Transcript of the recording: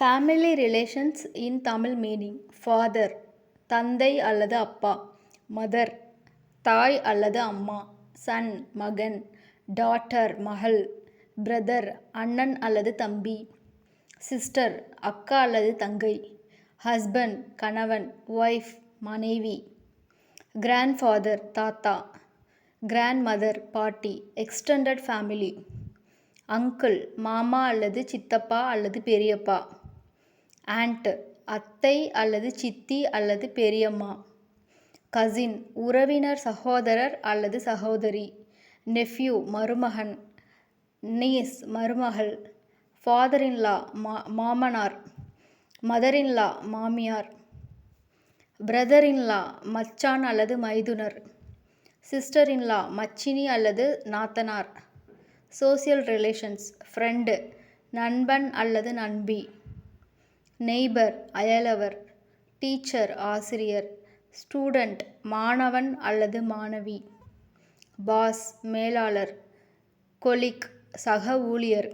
Family relations இன் Tamil meaning father தந்தை அல்லது அப்பா, மதர் தாய் அல்லது அம்மா, சன் மகன், டாட்டர் மகள், பிரதர் அண்ணன் அல்லது தம்பி, சிஸ்டர் அக்கா அல்லது தங்கை, ஹஸ்பண்ட் கணவன், ஒய்ஃப் மனைவி, கிராண்ட்ஃபாதர் தாத்தா, கிராண்ட்மதர் பாட்டி, எக்ஸ்டெண்டட் ஃபேமிலி, அங்கிள் மாமா அல்லது சித்தப்பா அல்லது பெரியப்பா, ஆண்ட் அத்தை அல்லது சித்தி அல்லது பெரியம்மா, கசின் உறவினர் சகோதரர் அல்லது சகோதரி, நெஃப்யூ மருமகன், நீஸ் மருமகள், ஃபாதர்-இன்-லா மாமனார், மதர்-இன்-லா மாமியார், பிரதர்-இன்-லா மச்சான் அல்லது மைதுனர், சிஸ்டர்-இன்-லா மச்சினி அல்லது நாத்தனார், சோசியல் ரிலேஷன்ஸ் ஃப்ரெண்டு நண்பன் அல்லது நண்பி, நெய்பர் அயலவர், டீச்சர் ஆசிரியர், ஸ்டூடெண்ட் மாணவன் அல்லது மாணவி, பாஸ் மேலாளர், கொலிக் சக ஊழியர்.